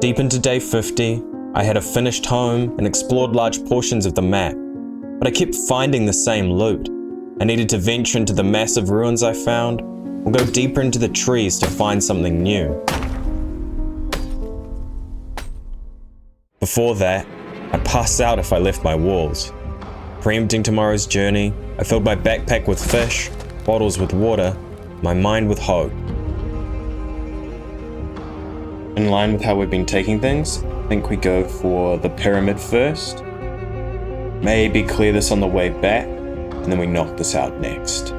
Deep into day 50, I had a finished home and explored large portions of the map, but I kept finding the same loot. I needed to venture into the massive ruins I found, or go deeper into the trees to find something new. Before that, I'd pass out if I left my walls. Preempting tomorrow's journey, I filled my backpack with fish, bottles with water, my mind with hope. In line with how we've been taking things, I think we go for the pyramid first. Maybe clear this on the way back, and then we knock this out next.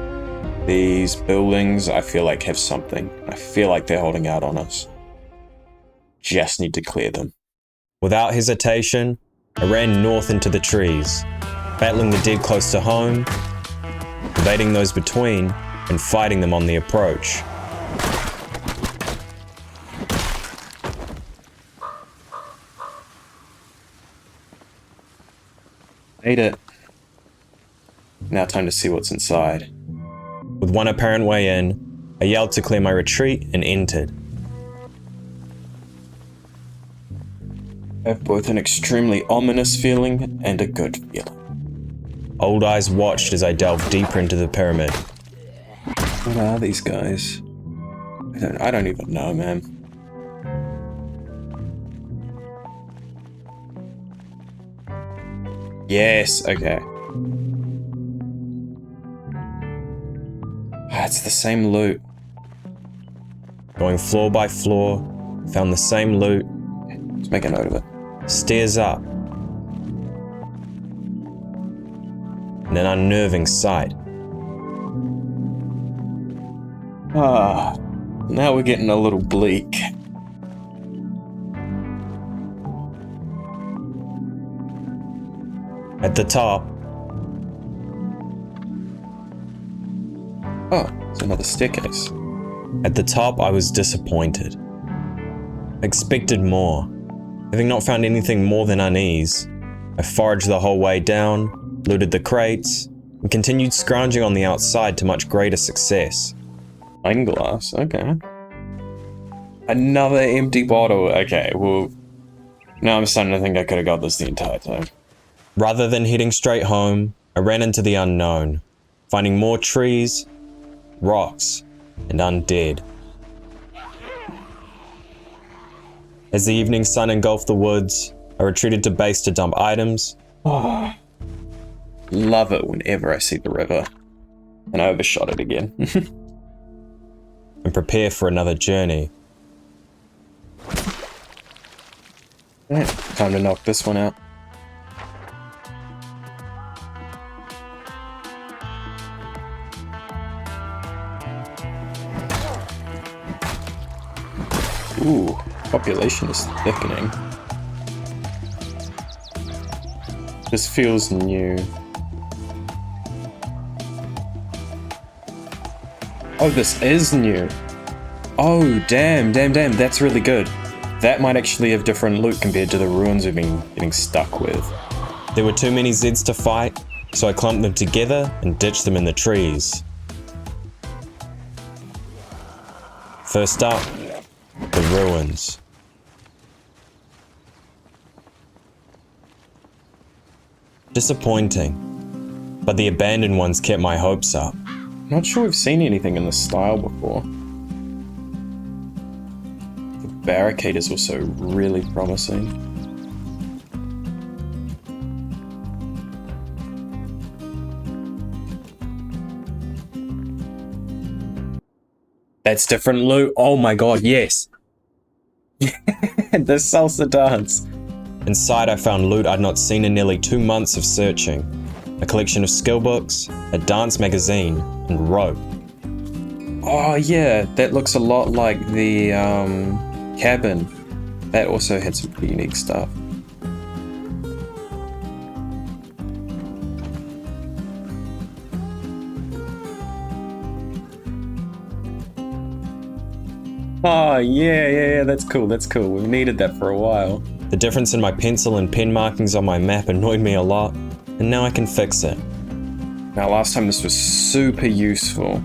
These buildings, I feel like, have something. I feel like they're holding out on us. Just need to clear them. Without hesitation, I ran north into the trees, battling the dead close to home, evading those between, and fighting them on the approach. Made it. Now time to see what's inside. With one apparent way in, I yelled to clear my retreat and entered. I have both an extremely ominous feeling and a good feeling. Old eyes watched as I delved deeper into the pyramid. What are these guys? I don't even know, man. Yes, okay. It's the same loot. Going floor by floor, found the same loot. Let's make a note of it. Stairs up. And an unnerving sight. Now we're getting a little bleak. At the top. Oh, it's another staircase. At the top, I was disappointed. I expected more. Having not found anything more than unease, I foraged the whole way down, looted the crates, and continued scrounging on the outside to much greater success. Wine glass, okay. Another empty bottle, okay, well, now I'm starting to think I could have got this the entire time. Rather than heading straight home, I ran into the unknown, finding more trees, rocks, and undead. As the evening sun engulfed the woods, I retreated to base to dump items. Oh, love it whenever I see the river. And I overshot it again. And prepare for another journey. Right, time to knock this one out. Ooh, population is thickening. This feels new. Oh, this is new. Oh, damn, that's really good. That might actually have different loot compared to the ruins we've been getting stuck with. There were too many Zeds to fight, so I clumped them together and ditched them in the trees. First up, the ruins. Disappointing, but the abandoned ones kept my hopes up. Not sure we've seen anything in this style before. The barricade is also really promising. That's different loot. Oh my god, yes. The salsa dance. Inside I found loot I'd not seen in nearly 2 months of searching. A collection of skill books, a dance magazine, and rope. Oh yeah, that looks a lot like the cabin. That also had some pretty unique stuff. Oh yeah, that's cool. We've needed that for a while. The difference in my pencil and pen markings on my map annoyed me a lot, and now I can fix it. Now last time this was super useful.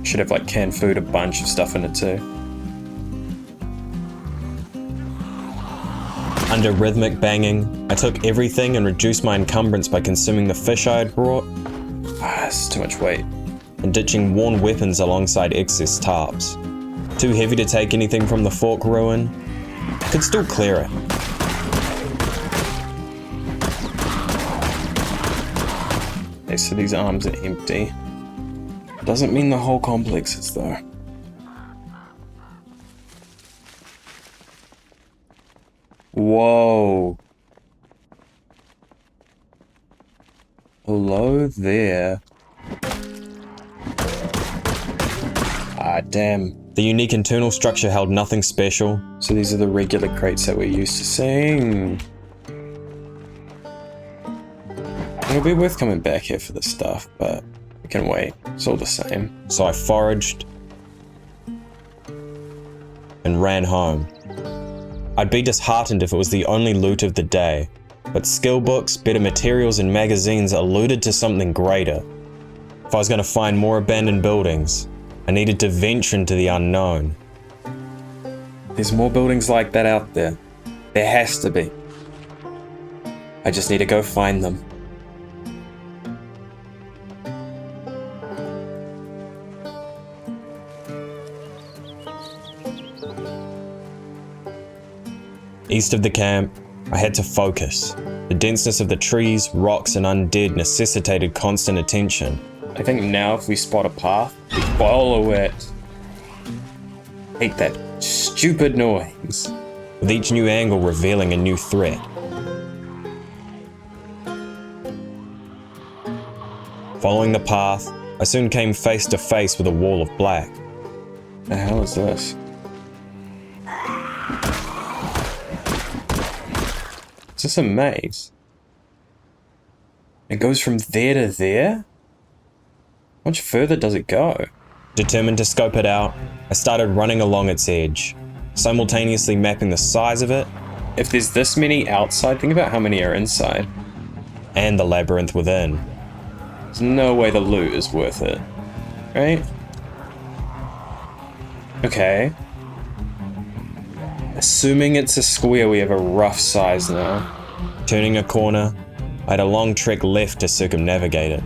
Should have like canned food, a bunch of stuff in it too. Under rhythmic banging, I took everything and reduced my encumbrance by consuming the fish I had brought. That's too much weight. And ditching worn weapons alongside excess tarps. Too heavy to take anything from the fork ruin. Could still clear it. Okay, so these arms are empty. Doesn't mean the whole complex is though. Whoa. Hello there. Ah, damn. The unique internal structure held nothing special. So these are the regular crates that we're used to seeing. It'll be worth coming back here for this stuff, but we can wait. It's all the same. So I foraged and ran home. I'd be disheartened if it was the only loot of the day, but skill books, better materials, and magazines alluded to something greater. If I was going to find more abandoned buildings, I needed to venture into the unknown. There's more buildings like that out there. There has to be. I just need to go find them. East of the camp, I had to focus. The denseness of the trees, rocks, and undead necessitated constant attention. I think now if we spot a path, we follow it. Hate that stupid noise. With each new angle revealing a new threat. Following the path, I soon came face to face with a wall of black. The hell is this? Is this a maze? It goes from there to there? How much further does it go? Determined to scope it out, I started running along its edge, simultaneously mapping the size of it. If there's this many outside, think about how many are inside. And the labyrinth within. There's no way the loot is worth it, right? Okay. Assuming it's a square, we have a rough size now. Turning a corner, I had a long trek left to circumnavigate it.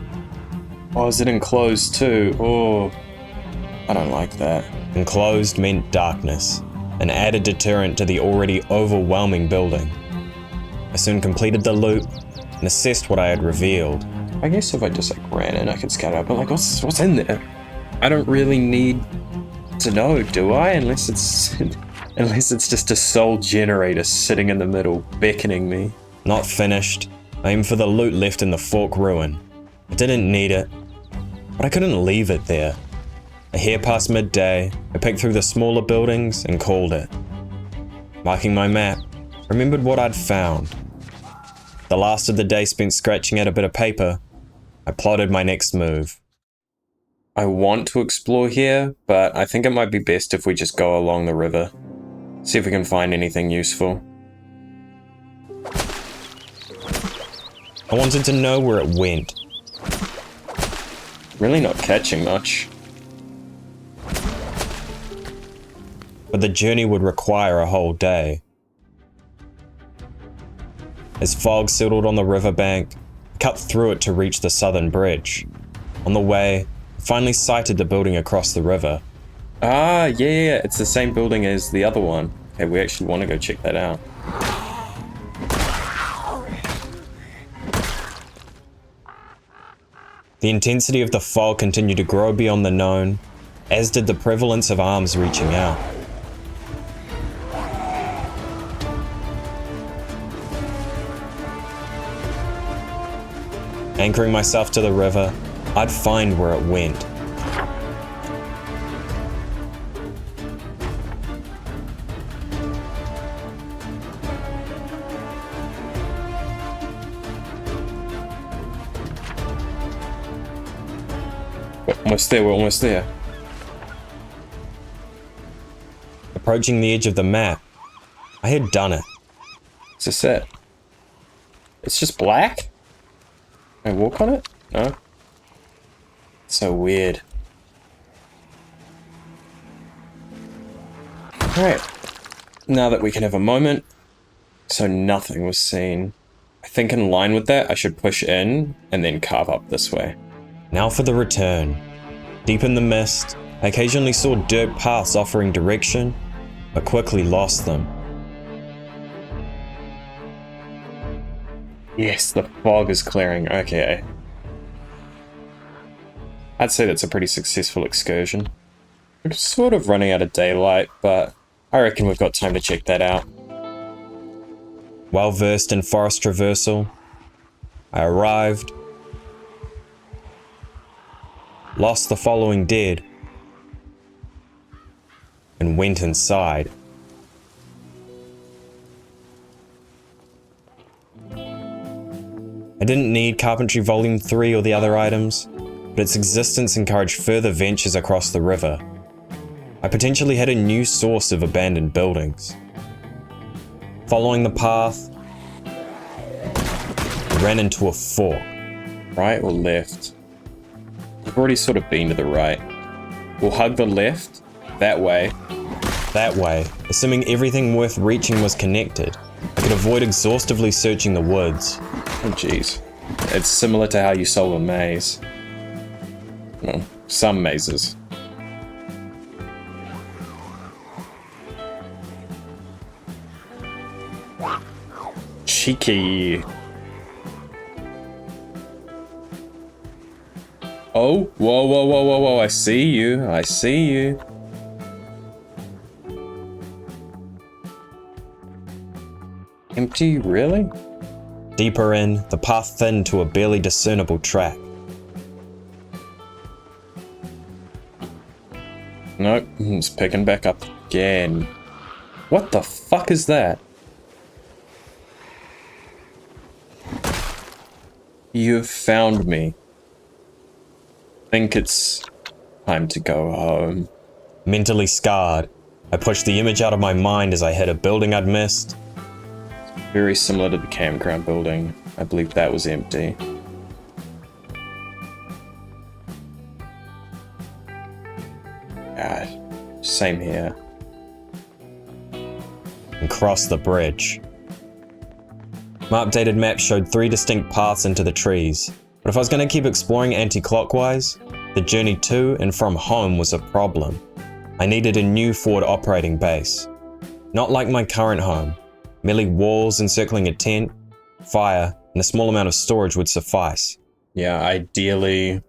Oh, is it enclosed too? Oh, I don't like that. Enclosed meant darkness, an added deterrent to the already overwhelming building. I soon completed the loop and assessed what I had revealed. I guess if I just ran in, I could scout out, but what's in there? I don't really need to know, do I? Unless it's just a soul generator sitting in the middle, beckoning me. Not finished. I aimed for the loot left in the fork ruin. I didn't need it, but I couldn't leave it there. A hair past midday, I picked through the smaller buildings and called it. Marking my map, I remembered what I'd found. The last of the day spent scratching at a bit of paper, I plotted my next move. I want to explore here, but I think it might be best if we just go along the river. See if we can find anything useful. I wanted to know where it went. Really not catching much. But the journey would require a whole day. As fog settled on the riverbank, I cut through it to reach the southern bridge. On the way, I finally sighted the building across the river. Ah, yeah, it's the same building as the other one. Okay, we actually want to go check that out. The intensity of the fog continued to grow beyond the known, as did the prevalence of arms reaching out. Anchoring myself to the river, I'd find where it went. We're almost there. Approaching the edge of the map, I had done it. It's a set. It's just black? Can I walk on it? No? So weird. Alright. Now that we can have a moment, So nothing was seen. I think in line with that, I should push in and then carve up this way. Now for the return. Deep in the mist, I occasionally saw dirt paths offering direction, but quickly lost them. Yes, the fog is clearing. Okay. I'd say that's a pretty successful excursion. We're sort of running out of daylight, but I reckon we've got time to check that out. Well versed in forest traversal, I arrived, lost the following dead, and went inside. I didn't need Carpentry Volume 3 or the other items, but its existence encouraged further ventures across the river. I potentially had a new source of abandoned buildings. Following the path, I ran into a fork. Right or left? We've already sort of been to the right. We'll hug the left, that way, assuming everything worth reaching was connected. I could avoid exhaustively searching the woods. Oh jeez. It's similar to how you solve a maze. Well, some mazes. Cheeky. Oh, whoa, I see you. Empty, really? Deeper in, the path thinned to a barely discernible track. Nope, it's picking back up again. What the fuck is that? You've found me. Think it's time to go home. Mentally scarred, I pushed the image out of my mind as I hit a building I'd missed. Very similar to the campground building. I believe that was empty. God, same here. And crossed the bridge. My updated map showed 3 distinct paths into the trees, but if I was going to keep exploring anti-clockwise, the journey to and from home was a problem. I needed a new forward operating base. Not like my current home. Merely walls encircling a tent, fire, and a small amount of storage would suffice. Yeah, ideally,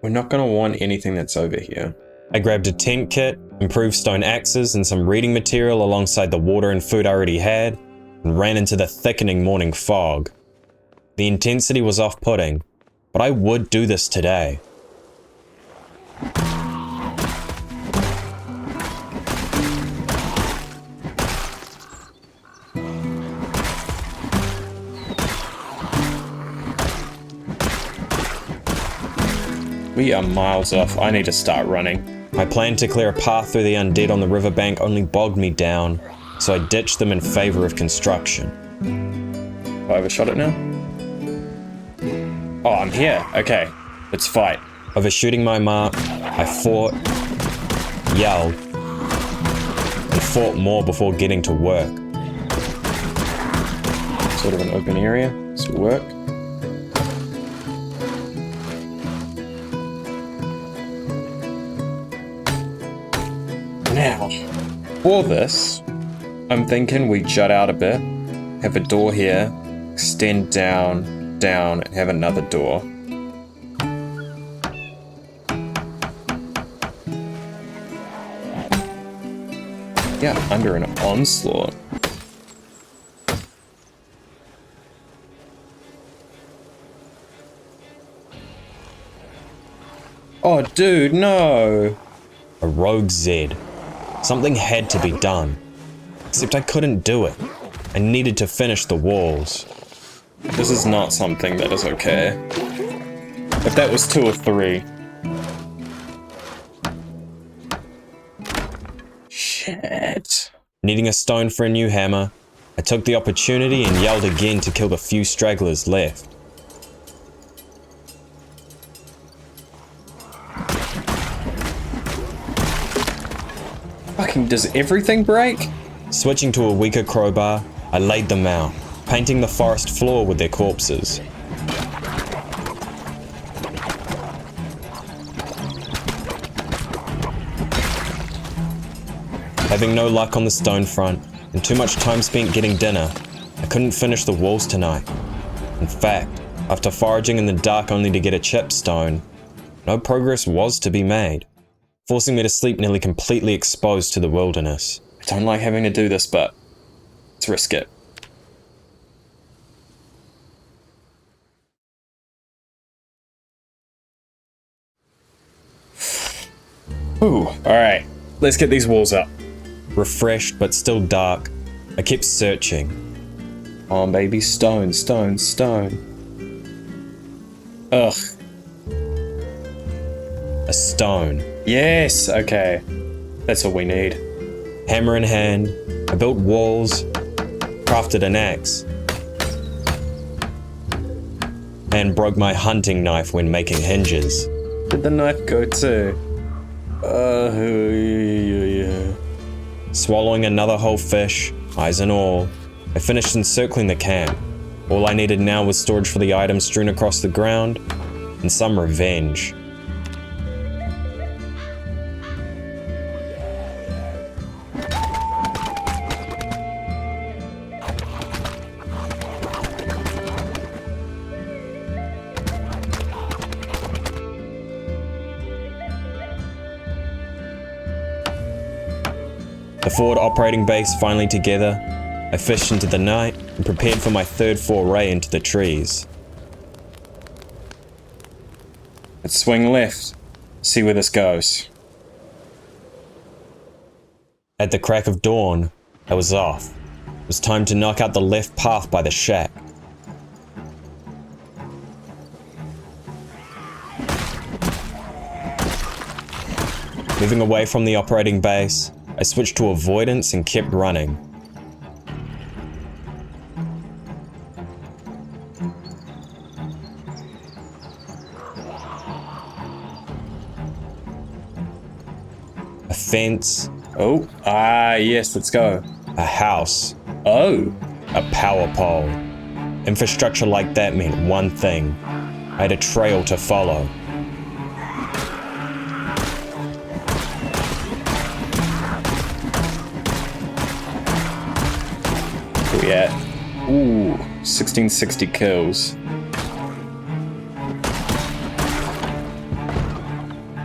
we're not going to want anything that's over here. I grabbed a tent kit, improved stone axes, and some reading material alongside the water and food I already had, and ran into the thickening morning fog. The intensity was off-putting, but I would do this today. We are miles off. I need to start running. My plan to clear a path through the undead on the riverbank only bogged me down, so I ditched them in favor of construction. Have I overshot it now? Oh, I'm here. Okay, let's fight. Overshooting my mark, I fought, yelled, and fought more before getting to work. Sort of an open area. This will work. Now, for this, I'm thinking we jut out a bit, have a door here, extend down, and have another door. Yeah, under an onslaught. Oh, dude, no! A rogue Zed. Something had to be done. Except I couldn't do it. I needed to finish the walls. This is not something that is okay. If that was 2 or 3. Shit. Needing a stone for a new hammer, I took the opportunity and yelled again to kill the few stragglers left. Fucking does everything break? Switching to a weaker crowbar, I laid them out, painting the forest floor with their corpses. Having no luck on the stone front, and too much time spent getting dinner, I couldn't finish the walls tonight. In fact, after foraging in the dark only to get a chipped stone, no progress was to be made, forcing me to sleep nearly completely exposed to the wilderness. I don't like having to do this, but let's risk it. Ooh, alright, let's get these walls up. Refreshed but still dark, I kept searching. Come on, baby, stone, stone, stone. Ugh. A stone. Yes, okay. That's all we need. Hammer in hand, I built walls, crafted an axe, and broke my hunting knife when making hinges. Where'd the knife go to? Swallowing another whole fish, eyes and all, I finished encircling the camp. All I needed now was storage for the items strewn across the ground, and some revenge. The forward operating base finally together, I fished into the night and prepared for my third foray into the trees. Let's swing left, see where this goes. At the crack of dawn, I was off. It was time to knock out the left path by the shack. Moving away from the operating base, I switched to avoidance and kept running. A fence. Oh, yes, let's go. A house. Oh. A power pole. Infrastructure like that meant one thing. I had a trail to follow. Where we at? Ooh, 1660 kills.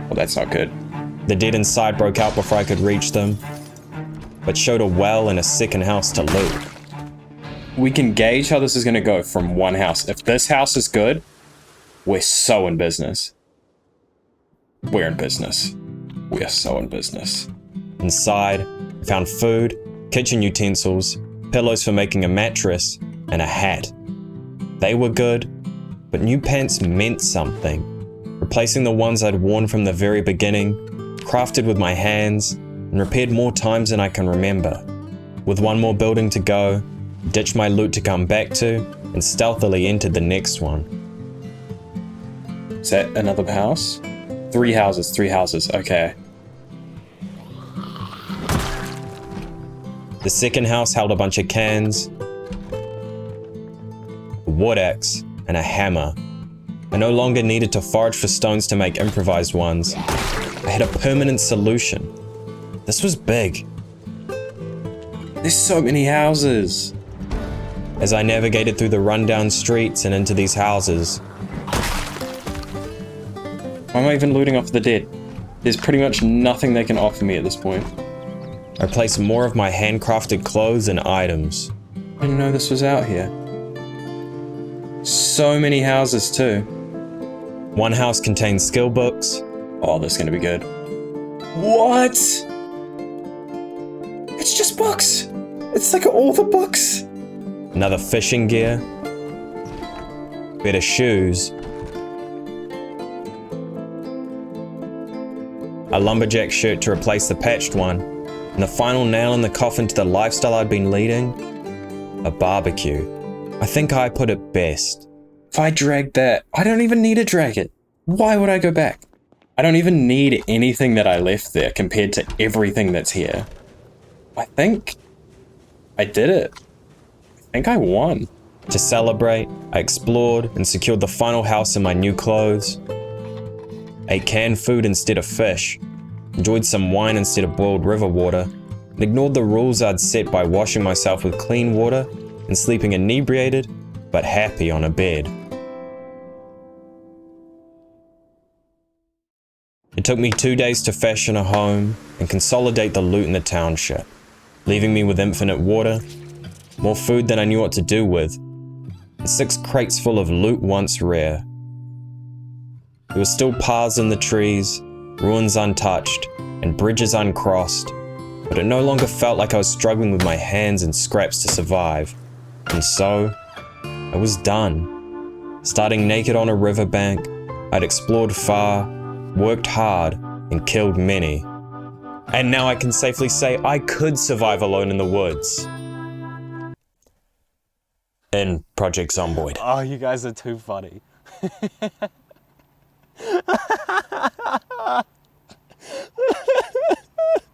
Well, that's not good. The dead inside broke out before I could reach them, but showed a well and a second house to loot. We can gauge how this is going to go from one house. If this house is good, we're so in business. We're in business. We are so in business. Inside, I found food, kitchen utensils, pillows for making a mattress, and a hat. They were good, but new pants meant something. Replacing the ones I'd worn from the very beginning, crafted with my hands, and repaired more times than I can remember. With one more building to go, ditched my loot to come back to, and stealthily entered the next one. Is that another house? Three houses, okay. The second house held a bunch of cans, a wood axe, and a hammer. I no longer needed to forage for stones to make improvised ones. I had a permanent solution. This was big. There's so many houses. As I navigated through the rundown streets and into these houses. Why am I even looting off the dead? There's pretty much nothing they can offer me at this point. I placed more of my handcrafted clothes and items. I didn't know this was out here. So many houses too. One house contains skill books. Oh, this is gonna be good. What? It's just books. It's like all the books. Another fishing gear. Better shoes. A lumberjack shirt to replace the patched one. And the final nail in the coffin to the lifestyle I'd been leading. A barbecue. I think I put it best. If I drag that, I don't even need to drag it. Why would I go back? I don't even need anything that I left there compared to everything that's here. I think I did it. think I won. To celebrate, I explored and secured the final house in my new clothes. Ate canned food instead of fish. Enjoyed some wine instead of boiled river water. And ignored the rules I'd set by washing myself with clean water and sleeping inebriated but happy on a bed. It took me 2 days to fashion a home and consolidate the loot in the township, leaving me with infinite water, more food than I knew what to do with, and 6 crates full of loot once rare. There were still paths in the trees, ruins untouched, and bridges uncrossed, but it no longer felt like I was struggling with my hands and scraps to survive. And so, I was done. Starting naked on a riverbank, I'd explored far, worked hard, and killed many. And now I can safely say I could survive alone in the woods. In Project Zomboid. Oh, you guys are too funny.